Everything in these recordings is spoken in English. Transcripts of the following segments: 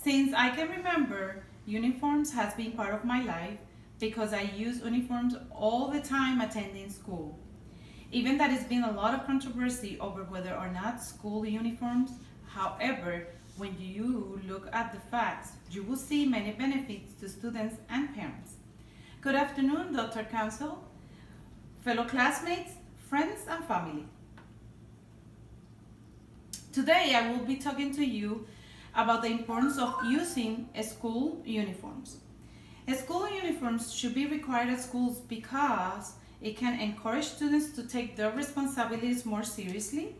Since I can remember, uniforms has been part of my life because I use uniforms all the time attending school. Even that has been a lot of controversy over whether or not school uniforms. However, when you look at the facts, you will see many benefits to students and parents. Good afternoon, Dr. Council, fellow classmates, friends, and family. Today I will be talking to you about the importance of using school uniforms. School uniforms should be required at schools because it can encourage students to take their responsibilities more seriously,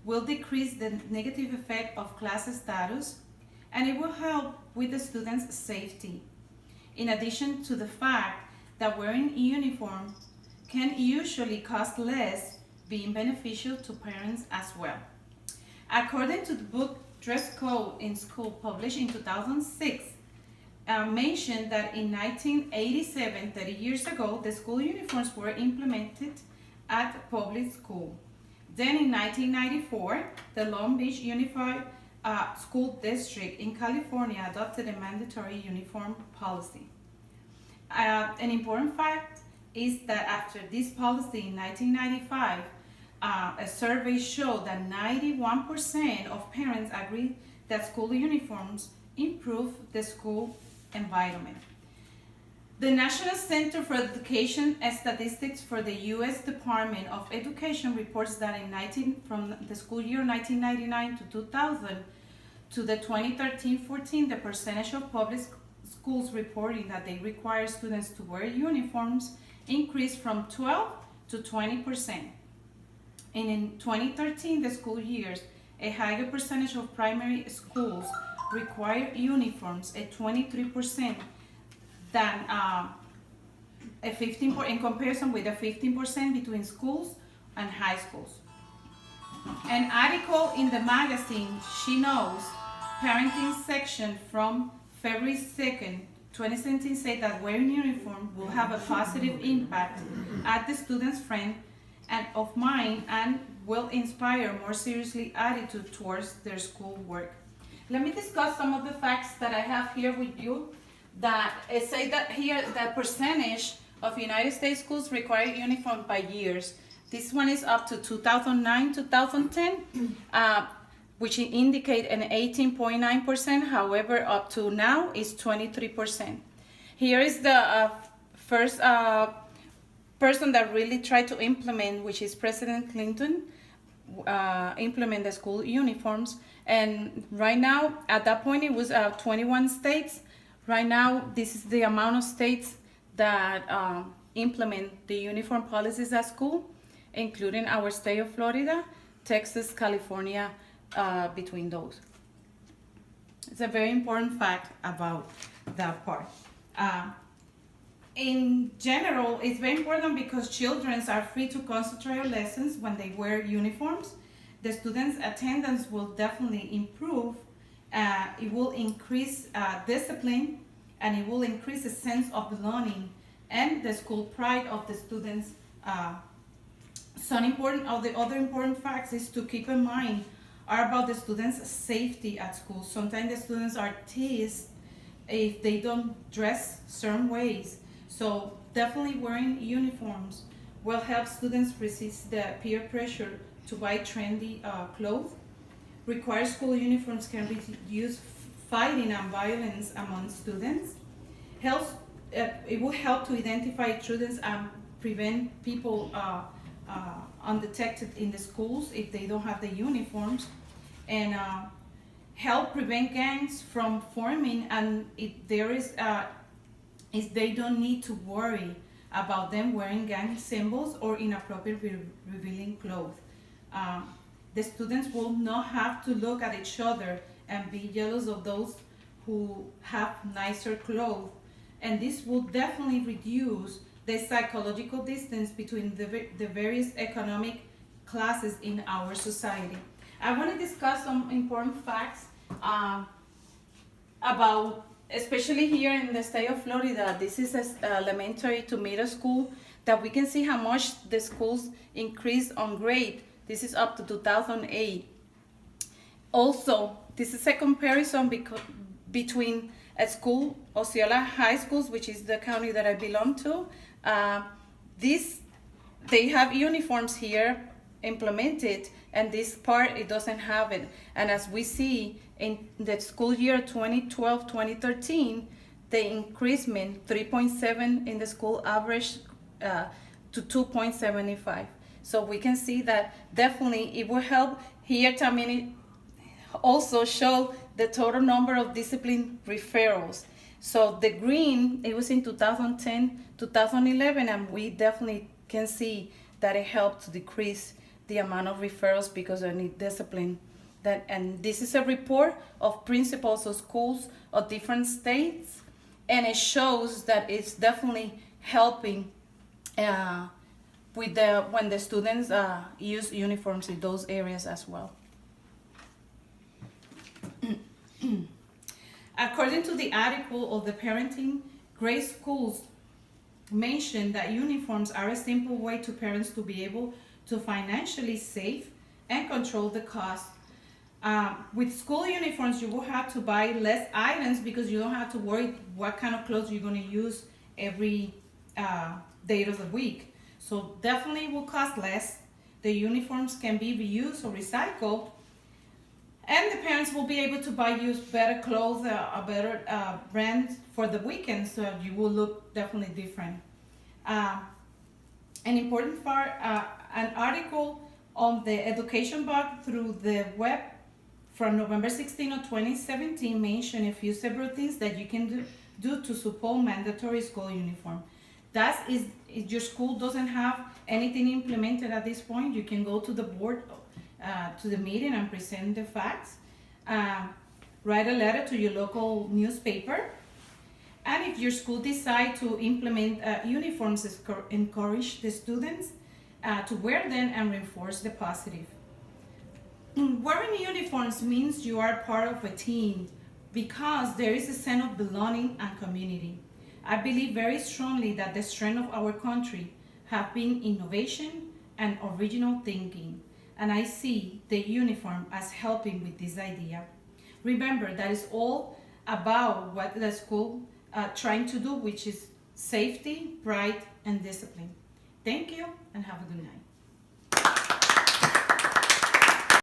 will decrease the negative effect of class status, and it will help with the students' safety. In addition to the fact that wearing a uniform can usually cost less, being beneficial to parents as well. According to the book Dress Code in School, published in 2006, mentioned that in 1987, 30 years ago, the school uniforms were implemented at public school. Then in 1994, the Long Beach Unified School District in California adopted a mandatory uniform policy. An important fact is that after this policy in 1995, a survey showed that 91% of parents agreed that school uniforms improve the school environment. The National Center for Education Statistics for the U.S. Department of Education reports that from the school year 1999 to 2000 to the 2013-14, the percentage of public schools reporting that they require students to wear uniforms increased from 12 to 20%. And in 2013, the school years, a higher percentage of primary schools require uniforms at 23% than a 15% in comparison with a 15% between schools and high schools. An article in the magazine She Knows Parenting section from February 2nd, 2017 said that wearing uniform will have a positive impact at the student's friend and of mind and will inspire more seriously attitude towards their school work. Let me discuss some of the facts that I have here with you that say that here the percentage of United States schools require uniform by years. This one is up to 2009, 2010, which indicate an 18.9%. However, up to now is 23%. Here is the first person that really tried to implement, which is President Clinton, implement the school uniforms. And right now, at that point, it was 21 states. Right now, this is the amount of states that implement the uniform policies at school, including our state of Florida, Texas, California, between those. It's a very important fact about that part. In general, it's very important because children are free to concentrate on lessons when they wear uniforms. The students' attendance will definitely improve. It will increase discipline, and it will increase a sense of belonging and the school pride of the students. Some important of the other important facts is to keep in mind are about the students' safety at school. Sometimes the students are teased if they don't dress certain ways. So definitely wearing uniforms will help students resist the peer pressure to buy trendy clothes. Required school uniforms can reduce fighting and violence among students. It will help to identify students and prevent people undetected in the schools if they don't have the uniforms, and help prevent gangs from forming, and if they don't need to worry about them wearing gang symbols or inappropriate revealing clothes. The students will not have to look at each other and be jealous of those who have nicer clothes, and this will definitely reduce the psychological distance between the various economic classes in our society. I want to discuss some important facts about, especially here in the state of Florida. This is elementary to middle school, that we can see how much the schools increased on grade. This is up to 2008. Also, this is a comparison between a school, Osceola High Schools, which is the county that I belong to. They have uniforms here implemented, and this part, it doesn't have it. And as we see in the school year 2012-2013, the increasement 3.7 in the school average to 2.75. So we can see that definitely it will help. Here Tamini also show the total number of discipline referrals. So the green, it was in 2010, 2011, and we definitely can see that it helped to decrease the amount of referrals because of any discipline. And this is a report of principals of schools of different states, and it shows that it's definitely helping when the students use uniforms in those areas as well. According to the article of the Parenting, great schools mention that uniforms are a simple way to parents to be able to financially save and control the cost. With school uniforms, you will have to buy less items because you don't have to worry what kind of clothes you're going to use every day of the week. So definitely will cost less. The uniforms can be reused or recycled, and the parents will be able to use better clothes, a better brand for the weekend, so you will look definitely different. An important part, an article on the education blog through the web from November 16 of 2017 mentioned several things that you can do to support mandatory school uniform. That is, if your school doesn't have anything implemented at this point, you can go to the board, to the meeting and present the facts. Write a letter to your local newspaper. And if your school decide to implement uniforms, encourage the students to wear them and reinforce the positive. Wearing uniforms means you are part of a team because there is a sense of belonging and community. I believe very strongly that the strength of our country have been innovation and original thinking, and I see the uniform as helping with this idea. Remember, that is all about what the school trying to do, which is safety, pride, and discipline. Thank you, and have a good night.